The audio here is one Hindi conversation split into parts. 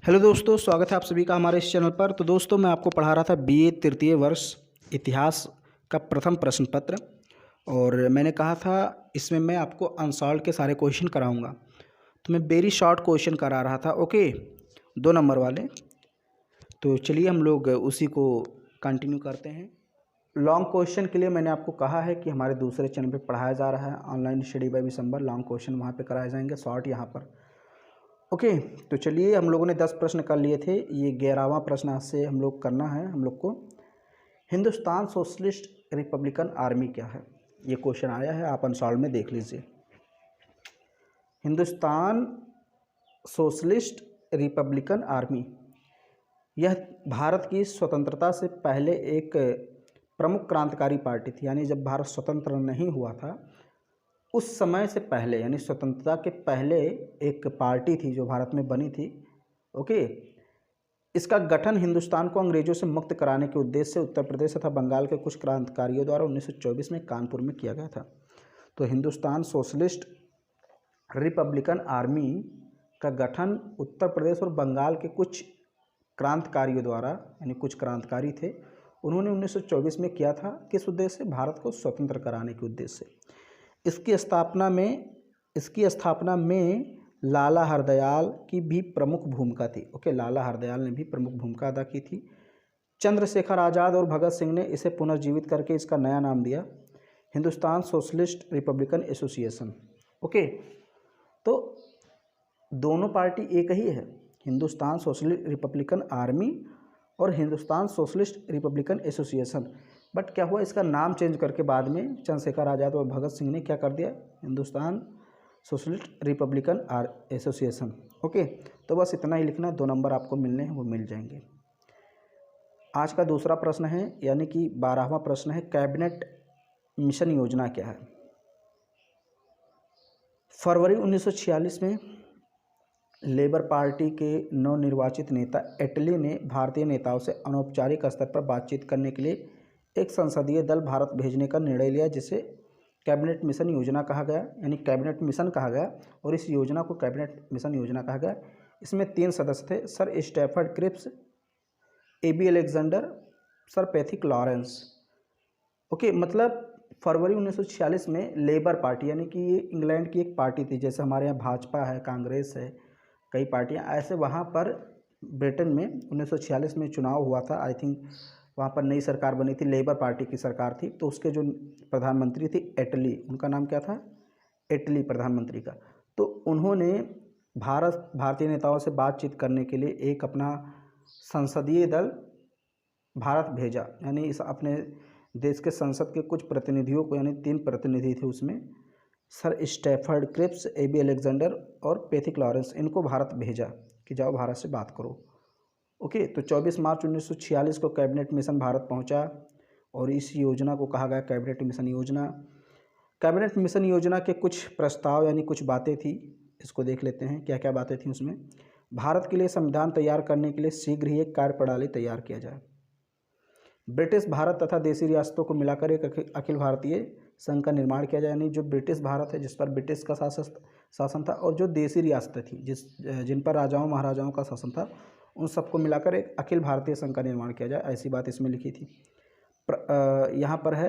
हेलो दोस्तों, स्वागत है आप सभी का हमारे इस चैनल पर। तो दोस्तों, मैं आपको पढ़ा रहा था बीए तृतीय वर्ष इतिहास का प्रथम प्रश्न पत्र, और मैंने कहा था इसमें मैं आपको अनसॉल्व के सारे क्वेश्चन कराऊंगा। तो मैं वेरी शॉर्ट क्वेश्चन करा रहा था, ओके, 2 नंबर वाले। तो चलिए हम लोग उसी को कंटिन्यू करते हैं। लॉन्ग क्वेश्चन के लिए मैंने आपको कहा है कि हमारे दूसरे चैनल पर पढ़ाया जा रहा है online study by December. Long question वहाँ पर कराए जाएंगे, शॉर्ट यहाँ पर। ओके, तो चलिए हम लोगों ने 10 प्रश्न कर लिए थे, ये 11वां प्रश्न आज से हम लोग करना है हम लोग को। हिंदुस्तान सोशलिस्ट रिपब्लिकन आर्मी क्या है? ये क्वेश्चन आया है, आप अनसॉल्व में देख लीजिए। हिंदुस्तान सोशलिस्ट रिपब्लिकन आर्मी, यह भारत की स्वतंत्रता से पहले एक प्रमुख क्रांतिकारी पार्टी थी। यानी जब भारत स्वतंत्र नहीं हुआ था उस समय से पहले, यानी स्वतंत्रता के पहले एक पार्टी थी जो भारत में बनी थी। ओके, इसका गठन हिंदुस्तान को अंग्रेजों से मुक्त कराने के उद्देश्य से उत्तर प्रदेश तथा बंगाल के कुछ क्रांतिकारियों द्वारा 1924 में कानपुर में किया गया था। तो हिंदुस्तान सोशलिस्ट रिपब्लिकन आर्मी का गठन उत्तर प्रदेश और बंगाल के कुछ क्रांतिकारियों द्वारा, यानी कुछ क्रांतिकारी थे, उन्होंने 1924 में किया था। किस उद्देश्य से? भारत को स्वतंत्र कराने के उद्देश्य से। इसकी स्थापना में लाला हरदयाल की भी प्रमुख भूमिका थी। ओके, लाला हरदयाल ने भी प्रमुख भूमिका अदा की थी। चंद्रशेखर आज़ाद और भगत सिंह ने इसे पुनर्जीवित करके इसका नया नाम दिया, Hindustan socialist Republican association. Okay, तो दोनों पार्टी एक ही है, हिंदुस्तान सोशलिस्ट रिपब्लिकन आर्मी और Hindustan socialist Republican association. But क्या हुआ, इसका नाम चेंज करके बाद में चंद्रशेखर आज़ाद और भगत सिंह ने क्या कर दिया, Hindustan socialist Republican association. Okay, तो बस इतना ही लिखना, 2 नंबर आपको मिलने हैं, वो मिल जाएंगे। आज का दूसरा प्रश्न है, यानी कि 12वां प्रश्न है, कैबिनेट मिशन योजना क्या है? फरवरी 1946 में लेबर पार्टी के नवनिर्वाचित नेता एटली ने भारतीय नेताओं से अनौपचारिक स्तर पर बातचीत करने के लिए एक संसदीय दल भारत भेजने का निर्णय लिया, जिसे कैबिनेट मिशन योजना कहा गया, यानी कैबिनेट मिशन कहा गया, और इस योजना को कैबिनेट मिशन योजना कहा गया। इसमें 3 सदस्य थे, sir Stafford Cripps, AB Alexander, sir Pethick Lawrence. Okay, मतलब फरवरी 1946 में लेबर पार्टी, यानी कि ये इंग्लैंड की एक पार्टी थी, जैसे हमारे यहाँ भाजपा है, कांग्रेस है, कई पार्टियाँ, ऐसे वहाँ पर ब्रिटेन में 1946 में चुनाव हुआ था। आई थिंक वहाँ पर नई सरकार बनी थी, लेबर पार्टी की सरकार थी। तो उसके जो प्रधानमंत्री थी एटली, उनका नाम क्या था? एटली, प्रधानमंत्री का। तो उन्होंने भारतीय नेताओं से बातचीत करने के लिए एक अपना संसदीय दल भारत भेजा, यानी इस अपने देश के संसद के कुछ प्रतिनिधियों को, यानी 3 प्रतिनिधि थे उसमें, sir Stafford Cripps, AB Alexander और पैथिक लॉरेंस, इनको भारत भेजा कि जाओ भारत से बात करो। ओके, तो 24 मार्च 1946 को कैबिनेट मिशन भारत पहुंचा, और इस योजना को कहा गया कैबिनेट मिशन योजना। कैबिनेट मिशन योजना के कुछ प्रस्ताव, यानी कुछ बातें थी, इसको देख लेते हैं क्या क्या बातें थी उसमें। भारत के लिए संविधान तैयार करने के लिए शीघ्र ही एक कार्यप्रणाली तैयार किया जाए। ब्रिटिश भारत तथा देशी रियासतों को मिलाकर एक अखिल भारतीय संघ का निर्माण किया जाए, यानी जो ब्रिटिश भारत है जिस पर ब्रिटिश का शासन था, और जो देशी रियासतें थी जिन पर राजाओं महाराजाओं का शासन था, उन सबको मिलाकर एक अखिल भारतीय संघ का निर्माण किया जाए, ऐसी बात इसमें लिखी थी। यहाँ पर है,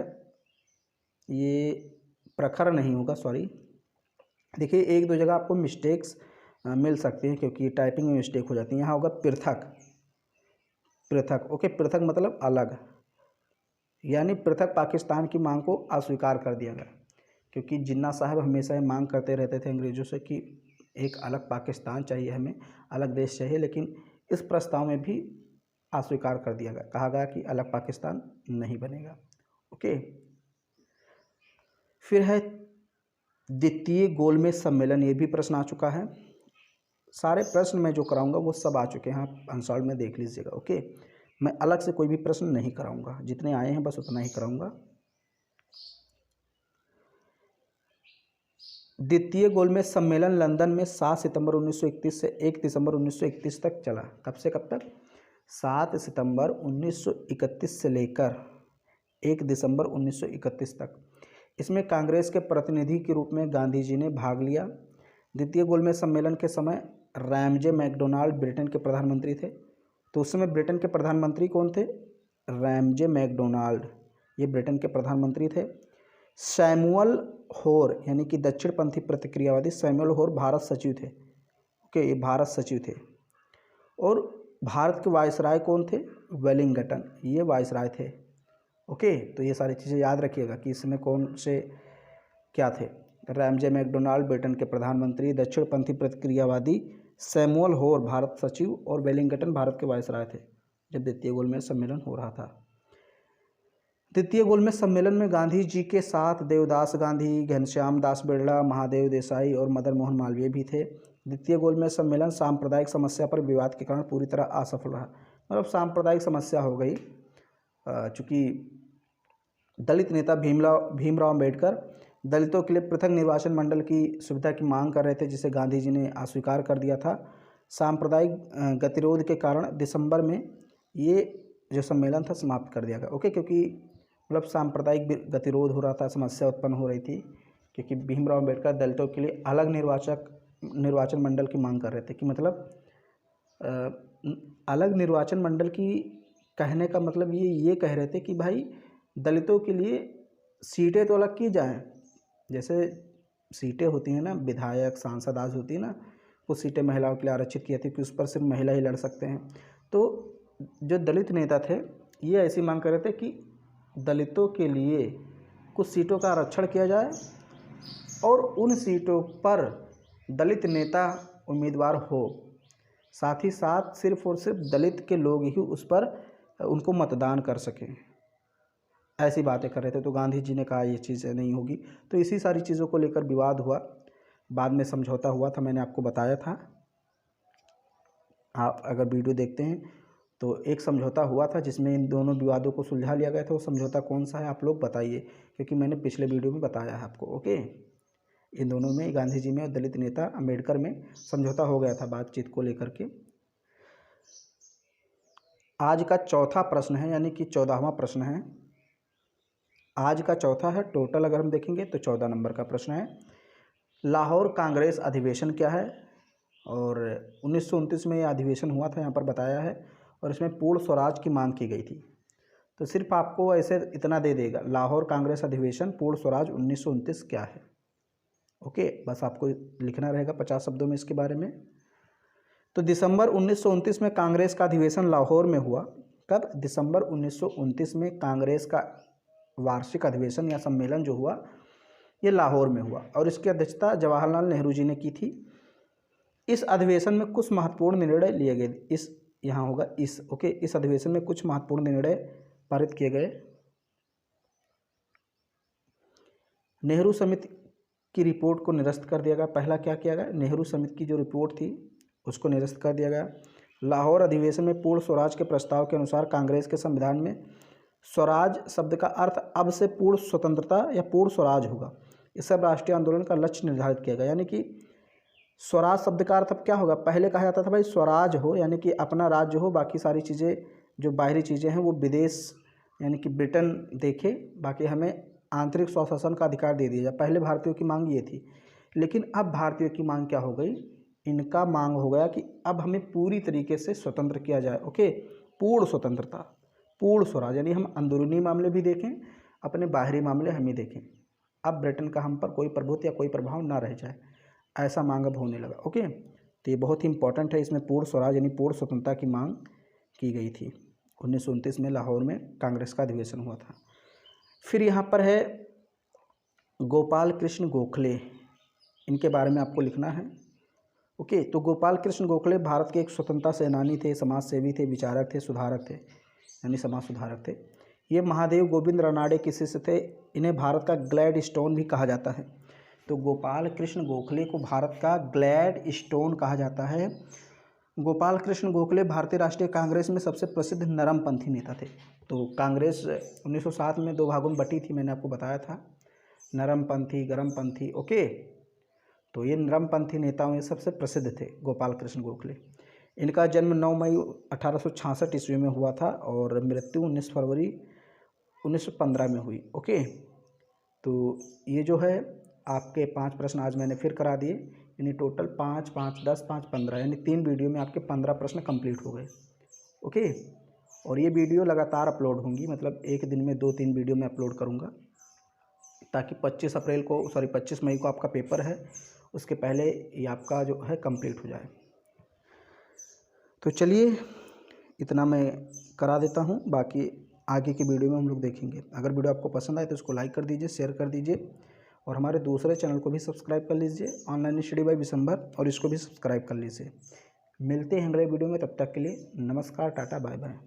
ये प्रखर नहीं होगा, सॉरी, देखिए 1-2 जगह आपको मिस्टेक्स मिल सकती हैं, क्योंकि टाइपिंग में मिस्टेक हो जाती है। यहाँ होगा पृथक, पृथक। ओके, पृथक मतलब अलग, यानी पृथक पाकिस्तान की मांग को अस्वीकार कर दिया गया, क्योंकि जिन्ना साहब हमेशा ये मांग करते रहते थे अंग्रेज़ों से कि एक अलग पाकिस्तान चाहिए, हमें अलग देश चाहिए, लेकिन इस प्रस्ताव में भी अस्वीकार कर दिया गया, कहा गया कि अलग पाकिस्तान नहीं बनेगा। ओके, फिर है द्वितीय गोलमेज सम्मेलन, ये भी प्रश्न आ चुका है। सारे प्रश्न मैं जो कराऊंगा वो सब आ चुके हैं, आप अनसॉल्व में देख लीजिएगा। ओके, मैं अलग से कोई भी प्रश्न नहीं कराऊंगा, जितने आए हैं बस उतना ही कराऊंगा। द्वितीय गोलमेज सम्मेलन लंदन में 7 सितंबर 1931 से 1 दिसंबर 1931 तक चला। कब से कब तक? 7 सितंबर 1931 से लेकर 1 दिसंबर 1931 तक। इसमें कांग्रेस के प्रतिनिधि के रूप में गांधी जी ने भाग लिया, द्वितीय गोलमेज सम्मेलन के समय रैमजे मैकडोनाल्ड ब्रिटेन के प्रधानमंत्री थे। तो उस समय ब्रिटेन के प्रधानमंत्री कौन थे? रैमजे मैकडोनाल्ड, ये ब्रिटेन के प्रधानमंत्री थे। सैमुअल होर यानी कि दक्षिणपंथी प्रतिक्रियावादी सैमुअल होर भारत सचिव थे। ओके, ये भारत सचिव थे। और भारत के वायसराय कौन थे? वेलिंगटन, ये वायसराय थे। ओके, तो ये सारी चीज़ें याद रखिएगा कि इसमें कौन से क्या थे। रैमजे मैकडोनाल्ड ब्रिटेन के प्रधानमंत्री, दक्षिणपंथी प्रतिक्रियावादी सैमुअल होर भारत सचिव और वेलिंगटन भारत के वायसराय थे जब द्वितीय गोलमेज सम्मेलन हो रहा था। द्वितीय गोलमेज सम्मेलन में गांधी जी के साथ देवदास गांधी, घनश्याम दास बिरला, महादेव देसाई और मदन मोहन मालवीय भी थे। द्वितीय गोलमेज सम्मेलन सांप्रदायिक समस्या पर विवाद के कारण पूरी तरह असफल रहा। मतलब सांप्रदायिक समस्या हो गई, चूँकि दलित नेता भीमराव अम्बेडकर दलितों के लिए पृथक निर्वाचन मंडल की सुविधा की मांग कर रहे थे, जिसे गांधी जी ने अस्वीकार कर दिया था। सांप्रदायिक गतिरोध के कारण दिसंबर में ये जो सम्मेलन था समाप्त कर दिया गया। ओके, क्योंकि मतलब सांप्रदायिक गतिरोध हो रहा था, समस्या उत्पन्न हो रही थी, क्योंकि भीमराव अम्बेडकर दलितों के लिए अलग निर्वाचन मंडल की मांग कर रहे थे। कि मतलब अलग निर्वाचन मंडल की कहने का मतलब ये कह रहे थे कि भाई दलितों के लिए सीटें तो अलग की जाएं, जैसे सीटें होती हैं ना, विधायक सांसद आज होती है ना, कुछ सीटें महिलाओं के लिए आरक्षित की थी कि उस पर सिर्फ महिला ही लड़ सकते हैं। तो जो दलित नेता थे ये ऐसी मांग कर रहे थे कि दलितों के लिए कुछ सीटों का आरक्षण किया जाए और उन सीटों पर दलित नेता उम्मीदवार हो, साथ ही साथ सिर्फ और सिर्फ दलित के लोग ही उस पर उनको मतदान कर सकें, ऐसी बातें कर रहे थे। तो गांधी जी ने कहा ये चीज़ें नहीं होगी। तो इसी सारी चीज़ों को लेकर विवाद हुआ, बाद में समझौता हुआ था, मैंने आपको बताया था। आप अगर वीडियो देखते हैं तो एक समझौता हुआ था जिसमें इन दोनों विवादों को सुलझा लिया गया था। वो समझौता कौन सा है आप लोग बताइए, क्योंकि मैंने पिछले वीडियो में बताया है आपको। ओके, इन दोनों में, गांधी जी में और दलित नेता अम्बेडकर में समझौता हो गया था बातचीत को लेकर के। आज का चौथा प्रश्न है, यानी कि 14वां प्रश्न है। आज का चौथा है, टोटल अगर हम देखेंगे तो 14 नंबर का प्रश्न है। लाहौर कांग्रेस अधिवेशन क्या है? और 1929 में यह अधिवेशन हुआ था, यहाँ पर बताया है, और इसमें पूर्ण स्वराज की मांग की गई थी। तो सिर्फ आपको ऐसे इतना दे देगा, लाहौर कांग्रेस अधिवेशन पूर्ण स्वराज 1929 क्या है। ओके, बस आपको लिखना रहेगा 50 शब्दों में इसके बारे में। तो दिसंबर 1929 में कांग्रेस का अधिवेशन लाहौर में हुआ। कब? दिसंबर 1929 में कांग्रेस का वार्षिक अधिवेशन या सम्मेलन जो हुआ ये लाहौर में हुआ, और इसकी अध्यक्षता जवाहरलाल नेहरू जी ने की थी। इस अधिवेशन में कुछ महत्वपूर्ण निर्णय लिए गए। यहाँ होगा ओके, इस अधिवेशन में कुछ महत्वपूर्ण निर्णय पारित किए गए। नेहरू समिति की रिपोर्ट को निरस्त कर दिया गया। पहला क्या किया गया? नेहरू समिति की जो रिपोर्ट थी उसको निरस्त कर दिया गया। लाहौर अधिवेशन में पूर्ण स्वराज के प्रस्ताव के अनुसार कांग्रेस के संविधान में स्वराज शब्द का अर्थ अब से पूर्ण स्वतंत्रता या पूर्ण स्वराज होगा। इस सब राष्ट्रीय आंदोलन का लक्ष्य निर्धारित किया गया। यानी कि स्वराज शब्द का अर्थ अब क्या होगा? पहले कहा जाता था भाई स्वराज हो, यानी कि अपना राज्य हो, बाकी सारी चीज़ें जो बाहरी चीज़ें हैं वो विदेश यानी कि ब्रिटेन देखे, बाकी हमें आंतरिक स्वशासन का अधिकार दे दिया जाए। पहले भारतीयों की मांग ये थी, लेकिन अब भारतीयों की मांग क्या हो गई? इनका मांग हो गया कि अब हमें पूरी तरीके से स्वतंत्र किया जाए। ओके, पूर्ण स्वतंत्रता, पूर्ण स्वराज, यानी हम अंदरूनी मामले भी देखें, अपने बाहरी मामले हम ही देखें। अब ब्रिटेन का हम पर कोई प्रभुत्व या कोई प्रभाव ना रह जाए, ऐसा मांग अब होने लगा। ओके, तो ये बहुत ही इंपॉर्टेंट है। इसमें पूर्ण स्वराज यानी पूर्ण स्वतंत्रता की मांग की गई थी। 1929 में लाहौर में कांग्रेस का अधिवेशन हुआ था। फिर यहाँ पर है गोपाल कृष्ण गोखले, इनके बारे में आपको लिखना है। ओके, तो गोपाल कृष्ण गोखले भारत के एक स्वतंत्रता सेनानी थे, समाज सेवी थे, विचारक थे, सुधारक थे, यानी समाज सुधारक थे। ये महादेव गोविंद रानाडे के शिष्य थे। इन्हें भारत का ग्लैड स्टोन भी कहा जाता है। तो गोपाल कृष्ण गोखले को भारत का ग्लैड स्टोन कहा जाता है। गोपाल कृष्ण गोखले भारतीय राष्ट्रीय कांग्रेस में सबसे प्रसिद्ध नरमपंथी नेता थे। तो कांग्रेस 1907 में 2 भागों में बटी थी, मैंने आपको बताया था, नरमपंथी, गरमपंथी। ओके, तो ये नरमपंथी नेताओं में सबसे प्रसिद्ध थे गोपाल कृष्ण गोखले। इनका जन्म 9 मई 1866 ईस्वी में हुआ था और मृत्यु 19 फरवरी 1915 में हुई। ओके, तो ये जो है आपके 5 प्रश्न आज मैंने फिर करा दिए यानी टोटल 5, 5, 10, 5, 15 यानी 3 वीडियो में आपके 15 प्रश्न कंप्लीट हो गए। ओके, और ये वीडियो लगातार अपलोड होंगी, मतलब एक दिन में 2-3 वीडियो मैं अपलोड करूँगा, ताकि 25 मई को आपका पेपर है, उसके पहले ये आपका जो है कंप्लीट हो जाए। तो चलिए इतना मैं करा देता हूँ, बाकी आगे की वीडियो में हम लोग देखेंगे। अगर वीडियो आपको पसंद आए तो इसको लाइक कर दीजिए, शेयर कर दीजिए, और हमारे दूसरे चैनल को भी सब्सक्राइब कर लीजिए, ऑनलाइन स्टडी बाय विशंबर, और इसको भी सब्सक्राइब कर लीजिए। मिलते हैं अगले वीडियो में, तब तक के लिए नमस्कार, टाटा, बाय बाय।